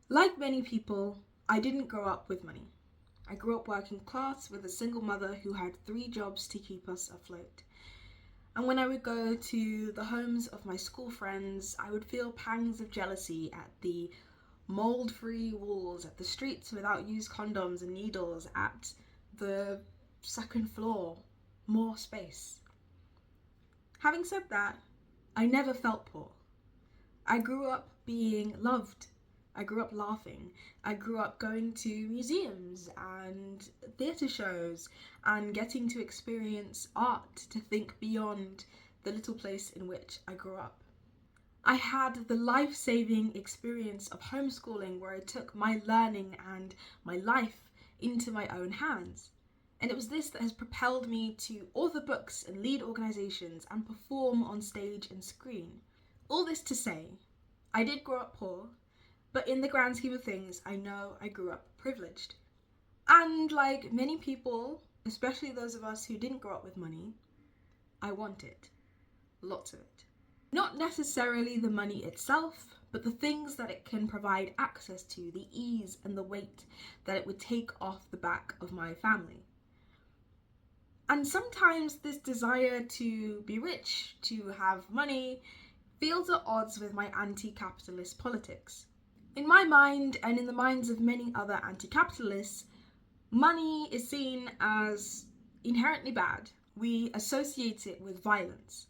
Like many people, I didn't grow up with money. I grew up working class with a single mother who had 3 jobs to keep us afloat. And when I would go to the homes of my school friends, I would feel pangs of jealousy at the mold-free walls, at the streets without used condoms and needles, at the second floor, more space. Having said that, I never felt poor. I grew up being loved. I grew up laughing. I grew up going to museums and theatre shows and getting to experience art, to think beyond the little place in which I grew up. I had the life-saving experience of homeschooling where I took my learning and my life into my own hands. And it was this that has propelled me to author books and lead organisations and perform on stage and screen. All this to say, I did grow up poor, but in the grand scheme of things, I know I grew up privileged. And like many people, especially those of us who didn't grow up with money, I want it. Lots of it. Not necessarily the money itself, but the things that it can provide access to, the ease and the weight that it would take off the back of my family. And sometimes this desire to be rich, to have money, feels at odds with my anti-capitalist politics. In my mind, and in the minds of many other anti-capitalists, money is seen as inherently bad. We associate it with violence.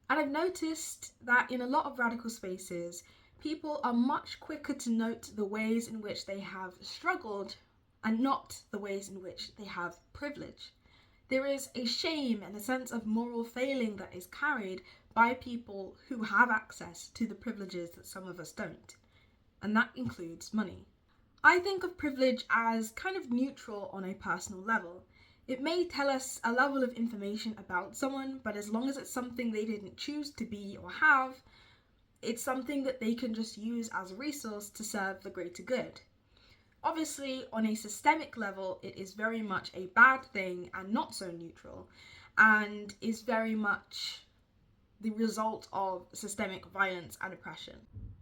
And I've noticed that in a lot of radical spaces, people are much quicker to note the ways in which they have struggled and not the ways in which they have privilege. There is a shame and a sense of moral failing that is carried by people who have access to the privileges that some of us don't. And that includes money. I think of privilege as kind of neutral on a personal level. It may tell us a level of information about someone, but as long as it's something they didn't choose to be or have, it's something that they can just use as a resource to serve the greater good. Obviously, on a systemic level, it is very much a bad thing and not so neutral, and is very much the result of systemic violence and oppression.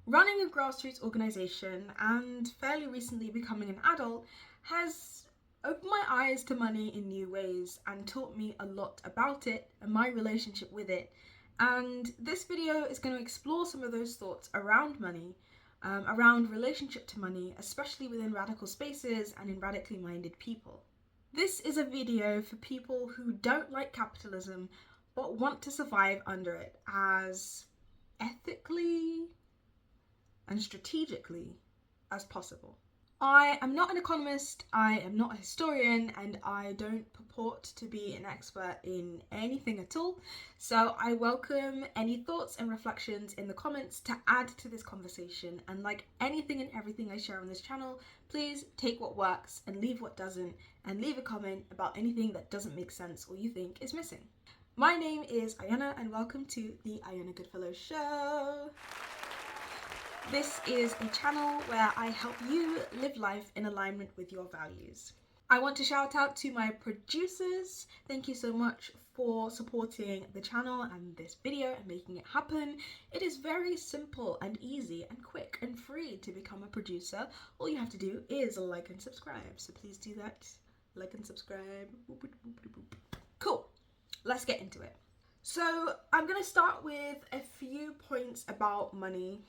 Running a grassroots organisation and fairly recently becoming an adult has opened my eyes to money in new ways and taught me a lot about it and my relationship with it. And this video is going to explore some of those thoughts around money, around relationship to money, especially within radical spaces and in radically minded people. This is a video for people who don't like capitalism but want to survive under it as ethically and strategically as possible. I am not an economist, I am not a historian, and I don't purport to be an expert in anything at all, so I welcome any thoughts and reflections in the comments to add to this conversation, and like anything and everything I share on this channel, please take what works and leave what doesn't, and leave a comment about anything that doesn't make sense or you think is missing. My name is AIYANA and welcome to the AIYANA GOODFELLOW SHOw. This is a channel where I help you live life in alignment with your values. I want to shout out to my producers. Thank you so much for supporting the channel and this video and making it happen. It is very simple and easy and quick and free to become a producer. All you have to do is like and subscribe. So please do that. Like and subscribe. Cool. Let's get into it. So I'm going to start with a few points about money.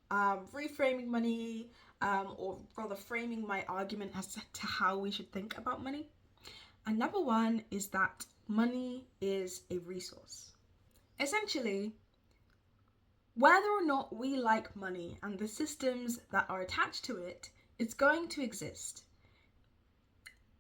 Reframing money, or rather framing my argument as to how we should think about money. And number one is that money is a resource. Essentially, whether or not we like money and the systems that are attached to it, it's going to exist,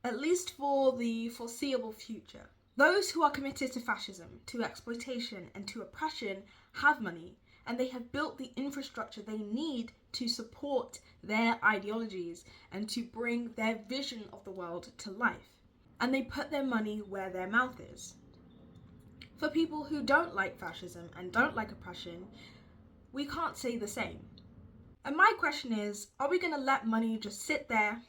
at least for the foreseeable future. Those who are committed to fascism, to exploitation, and to oppression have money, and they have built the infrastructure they need to support their ideologies and to bring their vision of the world to life. And they put their money where their mouth is. For people who don't like fascism and don't like oppression, we can't say the same. And my question is, are we going to let money just sit there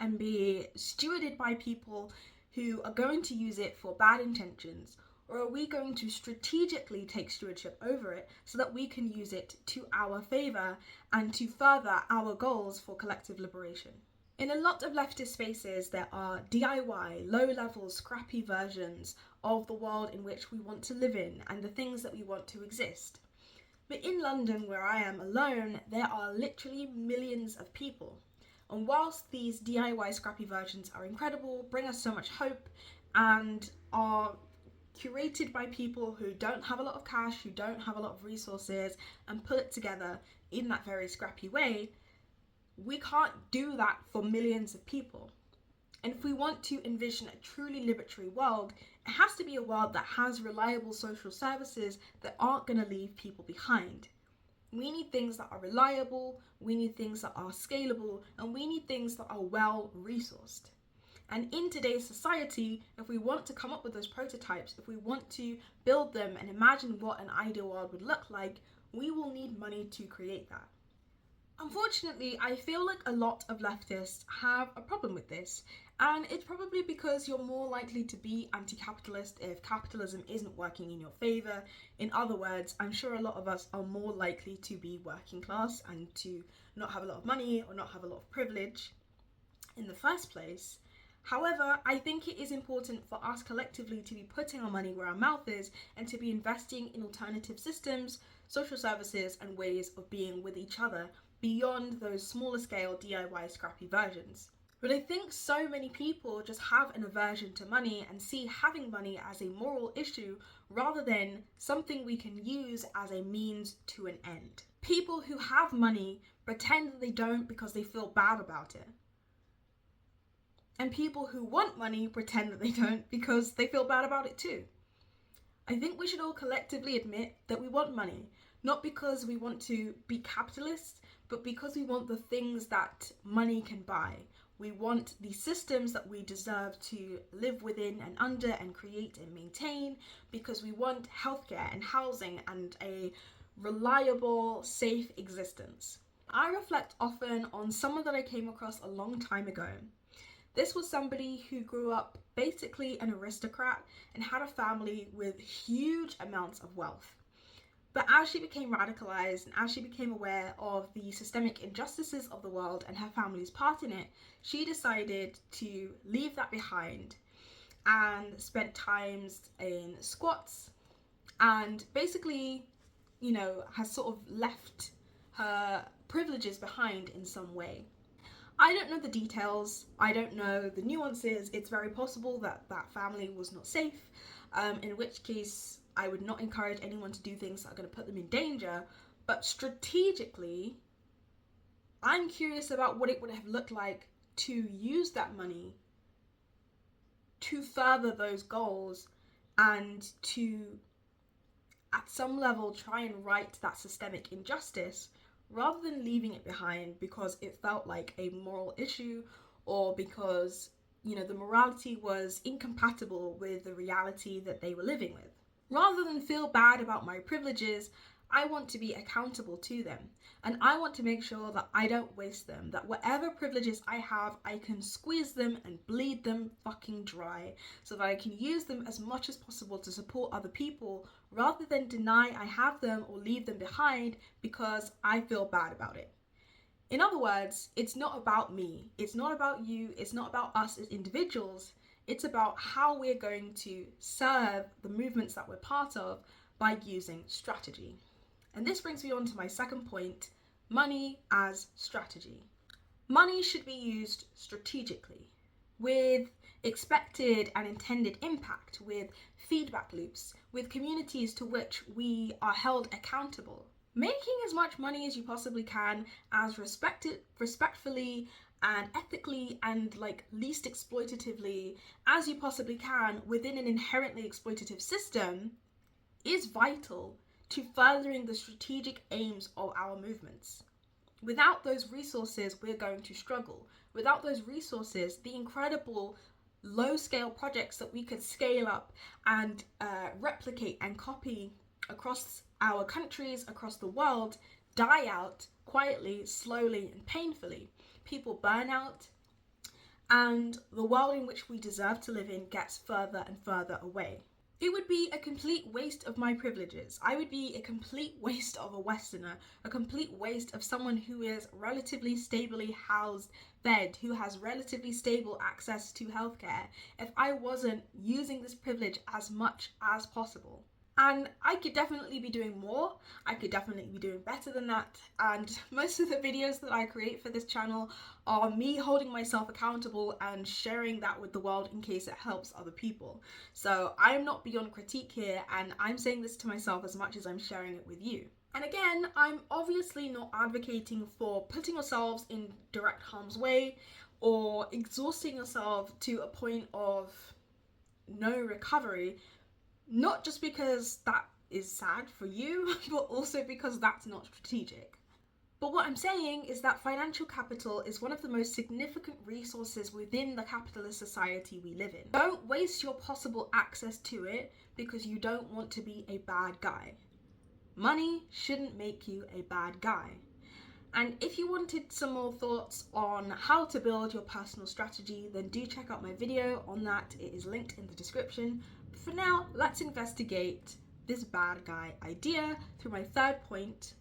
and be stewarded by people who are going to use it for bad intentions? Or are we going to strategically take stewardship over it so that we can use it to our favour and to further our goals for collective liberation? In a lot of leftist spaces, there are DIY, low-level, scrappy versions of the world in which we want to live in and the things that we want to exist. But in London, where I am alone, there are literally millions of people. And whilst these DIY scrappy versions are incredible, bring us so much hope, and are curated by people who don't have a lot of cash, who don't have a lot of resources, and put it together in that very scrappy way, we can't do that for millions of people. And if we want to envision a truly liberatory world, it has to be a world that has reliable social services that aren't going to leave people behind. We need things that are reliable, we need things that are scalable, and we need things that are well resourced. And in today's society, if we want to come up with those prototypes, if we want to build them and imagine what an ideal world would look like, we will need money to create that. Unfortunately, I feel like a lot of leftists have a problem with this, and it's probably because you're more likely to be anti-capitalist if capitalism isn't working in your favour. In other words, I'm sure a lot of us are more likely to be working class and to not have a lot of money or not have a lot of privilege in the first place. However, I think it is important for us collectively to be putting our money where our mouth is and to be investing in alternative systems, social services, and ways of being with each other beyond those smaller scale DIY scrappy versions. But I think so many people just have an aversion to money and see having money as a moral issue rather than something we can use as a means to an end. People who have money pretend that they don't because they feel bad about it. And people who want money pretend that they don't because they feel bad about it too. I think we should all collectively admit that we want money, not because we want to be capitalists, but because we want the things that money can buy. We want the systems that we deserve to live within and under and create and maintain, because we want healthcare and housing and a reliable, safe existence. I reflect often on someone that I came across a long time ago. This was somebody who grew up basically an aristocrat and had a family with huge amounts of wealth. But as she became radicalized and as she became aware of the systemic injustices of the world and her family's part in it, she decided to leave that behind and spent times in squats and basically, has sort of left her privileges behind in some way. I don't know the details, I don't know the nuances. It's very possible that that family was not safe, in which case I would not encourage anyone to do things that are going to put them in danger, but strategically, I'm curious about what it would have looked like to use that money to further those goals and to, at some level, try and right that systemic injustice rather than leaving it behind because it felt like a moral issue or because, the morality was incompatible with the reality that they were living with. Rather than feel bad about my privileges, I want to be accountable to them. And I want to make sure that I don't waste them, that whatever privileges I have, I can squeeze them and bleed them fucking dry so that I can use them as much as possible to support other people rather than deny I have them or leave them behind because I feel bad about it. In other words, it's not about me, it's not about you, it's not about us as individuals. It's about how we're going to serve the movements that we're part of by using strategy. And this brings me on to my second point, money as strategy. Money should be used strategically, with expected and intended impact, with feedback loops, with communities to which we are held accountable. Making as much money as you possibly can, as respectfully and ethically and least exploitatively as you possibly can within an inherently exploitative system is vital to furthering the strategic aims of our movements. Without those resources, we're going to struggle. Without those resources, the incredible low-scale projects that we could scale up and replicate and copy across our countries, across the world, die out quietly, slowly, and painfully. People burn out, and the world in which we deserve to live in gets further and further away. It would be a complete waste of my privileges. I would be a complete waste of a Westerner, a complete waste of someone who is relatively stably housed, fed, who has relatively stable access to healthcare, if I wasn't using this privilege as much as possible. And I could definitely be doing more. I could definitely be doing better than that. And most of the videos that I create for this channel are me holding myself accountable and sharing that with the world in case it helps other people. So I'm not beyond critique here, and I'm saying this to myself as much as I'm sharing it with you. And again, I'm obviously not advocating for putting yourselves in direct harm's way or exhausting yourself to a point of no recovery. Not just because that is sad for you, but also because that's not strategic. But what I'm saying is that financial capital is one of the most significant resources within the capitalist society we live in. Don't waste your possible access to it because you don't want to be a bad guy. Money shouldn't make you a bad guy. And if you wanted some more thoughts on how to build your personal strategy, then do check out my video on that. It is linked in the description. But for now, let's investigate this bad guy idea through my third point,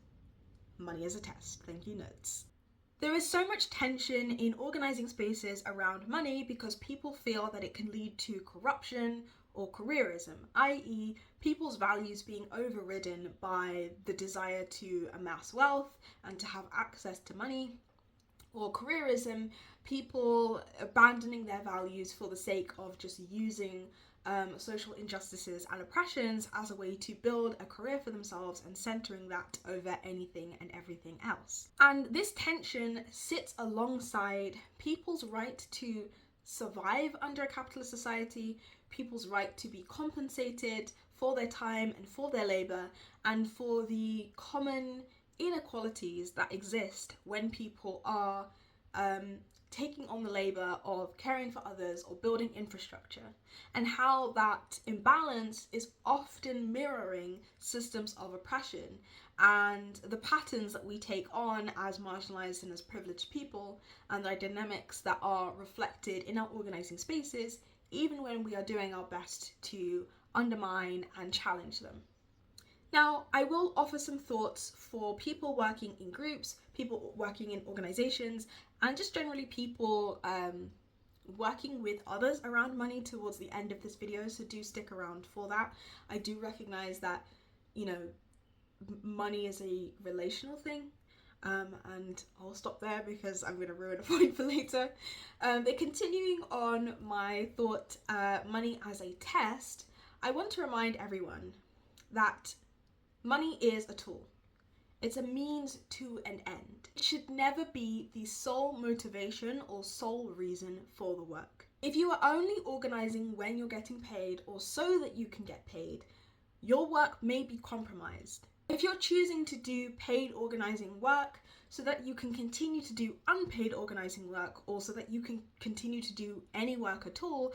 money as a test. Thank you, notes. There is so much tension in organising spaces around money because people feel that it can lead to corruption or careerism, i.e. people's values being overridden by the desire to amass wealth and to have access to money, or careerism, people abandoning their values for the sake of just using social injustices and oppressions as a way to build a career for themselves and centering that over anything and everything else. And this tension sits alongside people's right to survive under a capitalist society, people's right to be compensated for their time and for their labour, and for the common inequalities that exist when people are taking on the labour of caring for others or building infrastructure, and how that imbalance is often mirroring systems of oppression and the patterns that we take on as marginalised and as privileged people, and the dynamics that are reflected in our organising spaces, even when we are doing our best to undermine and challenge them. Now, I will offer some thoughts for people working in groups, people working in organisations, and just generally people working with others around money towards the end of this video, so do stick around for that. I do recognise that, you know, money is a relational thing, and I'll stop there because I'm going to ruin a point for later. But continuing on my thought, money as a test, I want to remind everyone that money is a tool. It's a means to an end. It should never be the sole motivation or sole reason for the work. If you are only organising when you're getting paid or so that you can get paid, your work may be compromised. If you're choosing to do paid organising work so that you can continue to do unpaid organising work, or so that you can continue to do any work at all,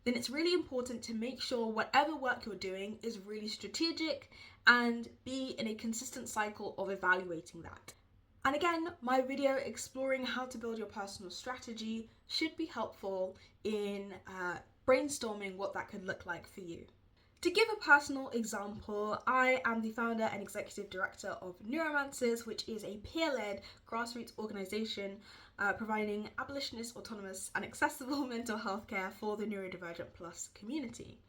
then it's really important to make sure whatever work you're doing is really strategic and be in a consistent cycle of evaluating that. And again, my video exploring how to build your personal strategy should be helpful in brainstorming what that could look like for you. To give a personal example, I am the founder and executive director of Neuromancers, which is a peer-led grassroots organisation providing abolitionist, autonomous and accessible mental health care for the neurodivergent plus community.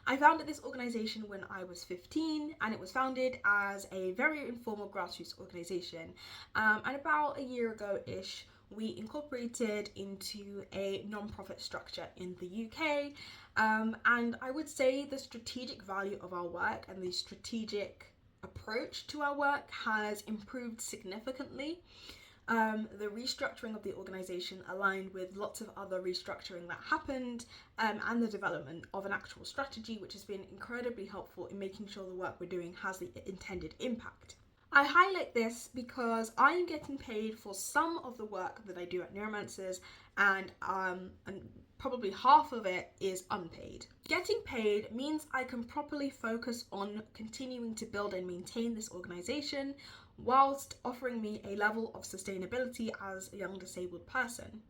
I founded this organisation when I was 15, and it was founded as a very informal grassroots organisation. And about a year ago-ish, we incorporated into a non-profit structure in the UK. And I would say the strategic value of our work and the strategic approach to our work has improved significantly. The restructuring of the organisation aligned with lots of other restructuring that happened, and the development of an actual strategy, which has been incredibly helpful in making sure the work we're doing has the intended impact. I highlight this because I am getting paid for some of the work that I do at Neuromancers, and probably half of it is unpaid. Getting paid means I can properly focus on continuing to build and maintain this organisation whilst offering me a level of sustainability as a young disabled person.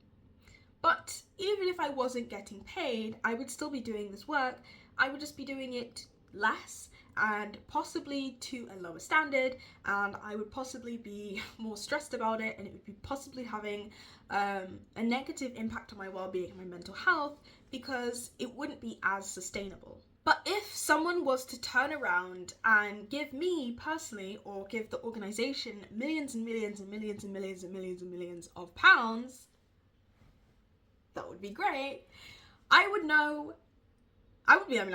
But even if I wasn't getting paid, I would still be doing this work. I would just be doing it less and possibly to a lower standard, and I would possibly be more stressed about it, and it would be possibly having a negative impact on my well-being and my mental health because it wouldn't be as sustainable. But if someone was to turn around and give me personally, or give the organisation, millions and millions and millions and millions and millions and millions of pounds, that would be great. I'd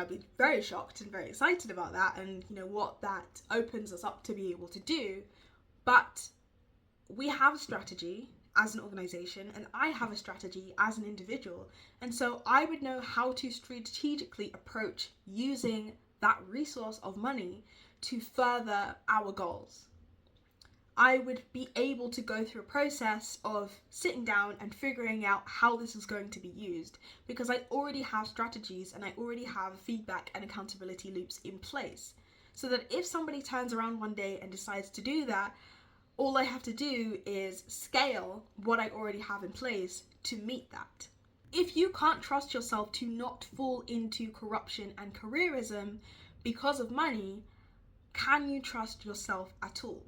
be very shocked and very excited about that, and what that opens us up to be able to do. But we have a strategy as an organisation, and I have a strategy as an individual, and so I would know how to strategically approach using that resource of money to further our goals. I would be able to go through a process of sitting down and figuring out how this is going to be used, because I already have strategies and I already have feedback and accountability loops in place, so that if somebody turns around one day and decides to do that, all I have to do is scale what I already have in place to meet that. If you can't trust yourself to not fall into corruption and careerism because of money, can you trust yourself at all?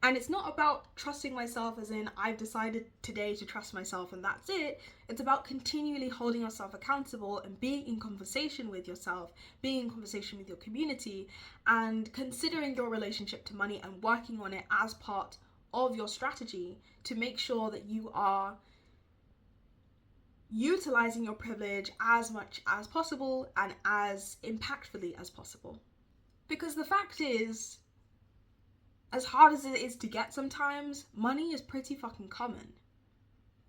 And it's not about trusting myself as in I've decided today to trust myself and that's it. It's about continually holding yourself accountable and being in conversation with yourself, being in conversation with your community, and considering your relationship to money and working on it as part of your strategy to make sure that you are utilizing your privilege as much as possible and as impactfully as possible. Because the fact is, as hard as it is to get sometimes, money is pretty fucking common.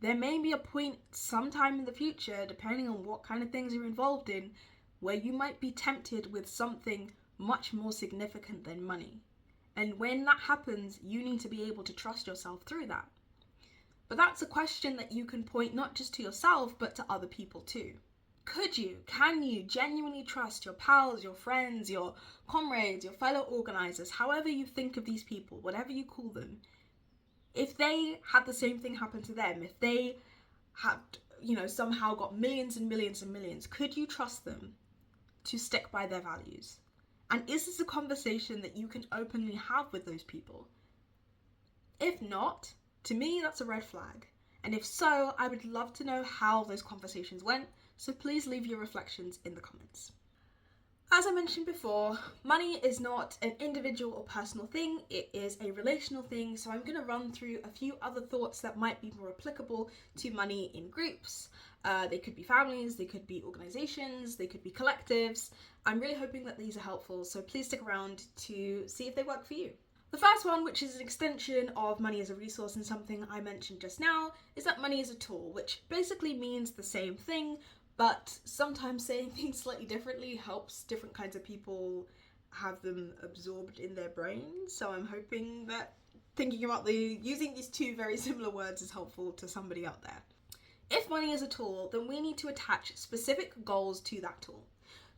There may be a point sometime in the future, depending on what kind of things you're involved in, where you might be tempted with something much more significant than money. And when that happens, you need to be able to trust yourself through that. But that's a question that you can point not just to yourself, but to other people too. Can you genuinely trust your pals, your friends, your comrades, your fellow organisers, however you think of these people, whatever you call them, if they had the same thing happen to them, if they had, somehow got millions and millions and millions, could you trust them to stick by their values? And is this a conversation that you can openly have with those people? If not, to me, that's a red flag. And if so, I would love to know how those conversations went, so please leave your reflections in the comments. As I mentioned before, money is not an individual or personal thing, it is a relational thing, so I'm going to run through a few other thoughts that might be more applicable to money in groups. They could be families, they could be organisations, they could be collectives. I'm really hoping that these are helpful, so please stick around to see if they work for you. The first one, which is an extension of money as a resource and something I mentioned just now, is that money is a tool, which basically means the same thing, but sometimes saying things slightly differently helps different kinds of people have them absorbed in their brains. So I'm hoping that thinking about using these two very similar words is helpful to somebody out there. If money is a tool, then we need to attach specific goals to that tool.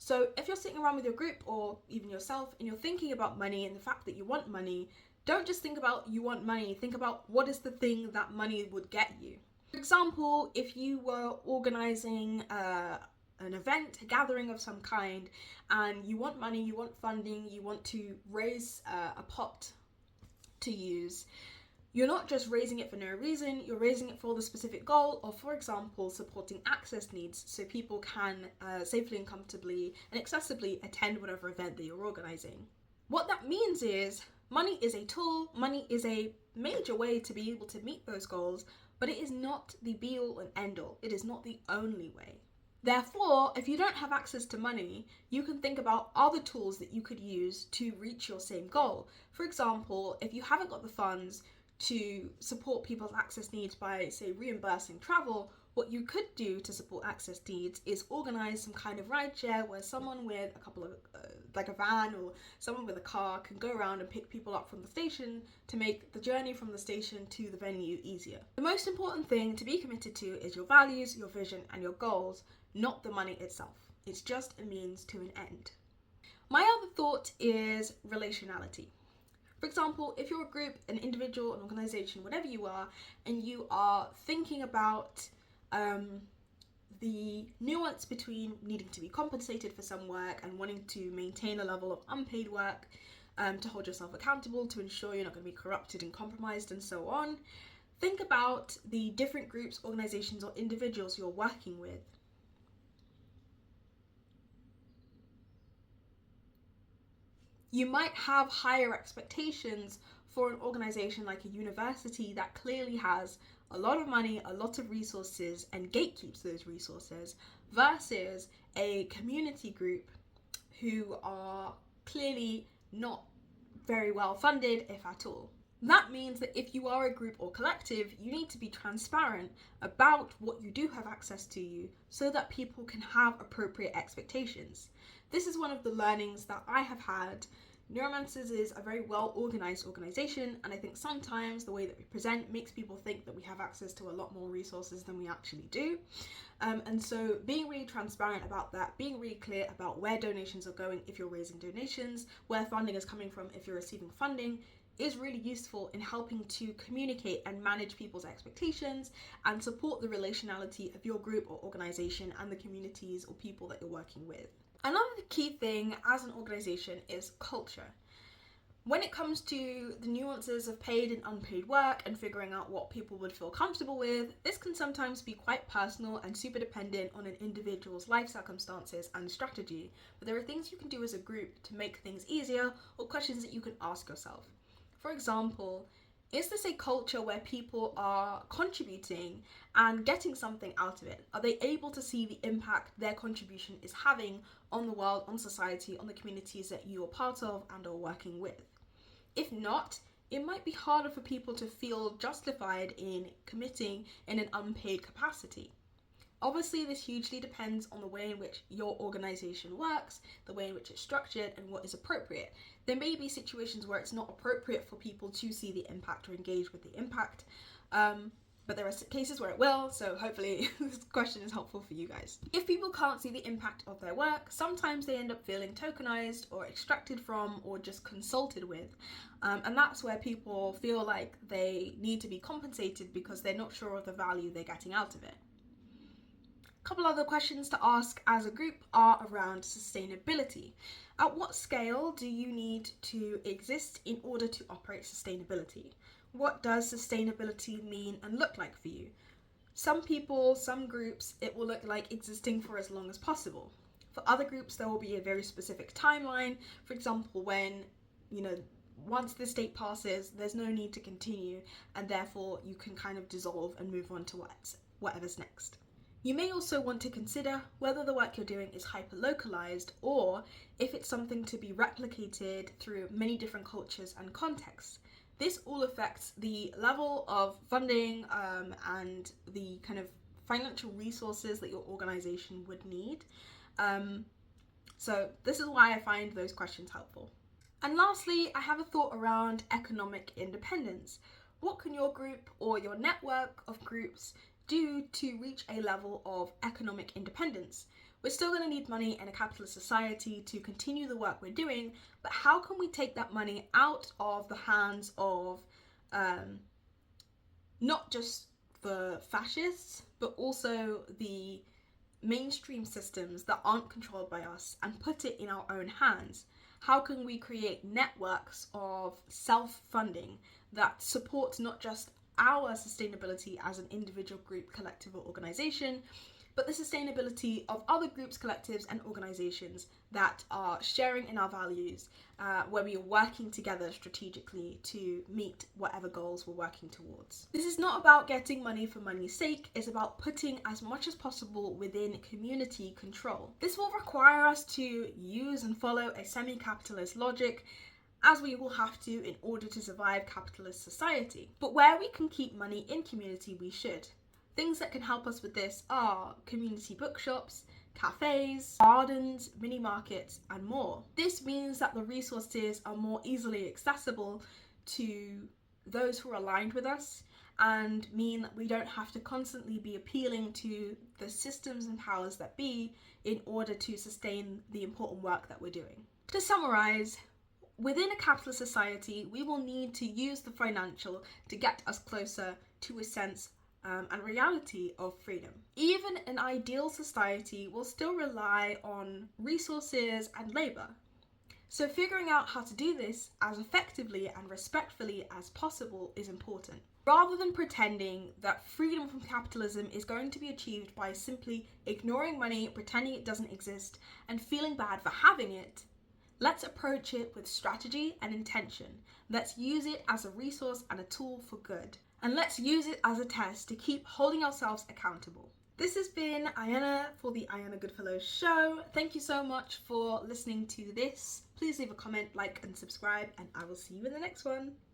So if you're sitting around with your group or even yourself and you're thinking about money and the fact that you want money, don't just think about you want money, think about what is the thing that money would get you. For example, if you were organising an event, a gathering of some kind, and you want money, you want funding, you want to raise a pot to use, you're not just raising it for no reason, you're raising it for the specific goal of, for example, supporting access needs so people can safely and comfortably and accessibly attend whatever event that you're organising. What that means is money is a tool, money is a major way to be able to meet those goals, but it is not the be-all and end-all. It is not the only way. Therefore, if you don't have access to money, you can think about other tools that you could use to reach your same goal. For example, if you haven't got the funds to support people's access needs by, say, reimbursing travel, what you could do to support access needs is organise some kind of rideshare where someone with a couple of, like a van or someone with a car can go around and pick people up from the station to make the journey from the station to the venue easier. The most important thing to be committed to is your values, your vision and your goals, not the money itself. It's just a means to an end. My other thought is relationality. For example, if you're a group, an individual, an organisation, whatever you are, and you are thinking about the nuance between needing to be compensated for some work and wanting to maintain a level of unpaid work to hold yourself accountable, to ensure you're not going to be corrupted and compromised and so on. Think about the different groups, organizations, or individuals you're working with. You might have higher expectations for an organization like a university that clearly has a lot of money, a lot of resources, and gatekeeps those resources, versus a community group who are clearly not very well funded, if at all. That means that if you are a group or collective, you need to be transparent about what you do have access to you so that people can have appropriate expectations. This is one of the learnings that I have had. Neuromancers is a very well organized organization, and I think sometimes the way that we present makes people think that we have access to a lot more resources than we actually do. And so being really transparent about that, being really clear about where donations are going if you're raising donations, where funding is coming from if you're receiving funding, is really useful in helping to communicate and manage people's expectations and support the relationality of your group or organization and the communities or people that you're working with. Another key thing as an organization is culture. When it comes to the nuances of paid and unpaid work and figuring out what people would feel comfortable with, this can sometimes be quite personal and super dependent on an individual's life circumstances and strategy. But there are things you can do as a group to make things easier, or questions that you can ask yourself. For example, is this a culture where people are contributing and getting something out of it? Are they able to see the impact their contribution is having on the world, on society, on the communities that you are part of and are working with? If not, it might be harder for people to feel justified in committing in an unpaid capacity. Obviously, this hugely depends on the way in which your organisation works, the way in which it's structured, and what is appropriate. There may be situations where it's not appropriate for people to see the impact or engage with the impact, but there are cases where it will, so hopefully this question is helpful for you guys. If people can't see the impact of their work, sometimes they end up feeling tokenized or extracted from or just consulted with, and that's where people feel like they need to be compensated because they're not sure of the value they're getting out of it. Couple other questions to ask as a group are around sustainability. At what scale do you need to exist in order to operate sustainability? What does sustainability mean and look like for you? Some people, some groups, it will look like existing for as long as possible. For other groups, there will be a very specific timeline. For example, when, once the state passes, there's no need to continue, and therefore you can kind of dissolve and move on to whatever's next. You may also want to consider whether the work you're doing is hyper-localized or if it's something to be replicated through many different cultures and contexts. This all affects the level of funding and the kind of financial resources that your organization would need. So this is why I find those questions helpful. And lastly, I have a thought around economic independence. What can your group or your network of groups do to reach a level of economic independence? We're still going to need money in a capitalist society to continue the work we're doing, but how can we take that money out of the hands of not just the fascists, but also the mainstream systems that aren't controlled by us and put it in our own hands? How can we create networks of self-funding that supports not just our sustainability as an individual, group, collective, or organization, but the sustainability of other groups, collectives, and organizations that are sharing in our values, where we are working together strategically to meet whatever goals we're working towards. This is not about getting money for money's sake, it's about putting as much as possible within community control. This will require us to use and follow a semi-capitalist logic, as we will have to in order to survive capitalist society. But where we can keep money in community, we should. Things that can help us with this are community bookshops, cafes, gardens, mini markets, and more. This means that the resources are more easily accessible to those who are aligned with us, and mean that we don't have to constantly be appealing to the systems and powers that be in order to sustain the important work that we're doing. To summarize, within a capitalist society, we will need to use the financial to get us closer to a sense and reality of freedom. Even an ideal society will still rely on resources and labour. So figuring out how to do this as effectively and respectfully as possible is important. Rather than pretending that freedom from capitalism is going to be achieved by simply ignoring money, pretending it doesn't exist, and feeling bad for having it, let's approach it with strategy and intention. Let's use it as a resource and a tool for good. And let's use it as a test to keep holding ourselves accountable. This has been AIYANA for the AIYANA Goodfellow Show. Thank you so much for listening to this. Please leave a comment, like, and subscribe, and I will see you in the next one.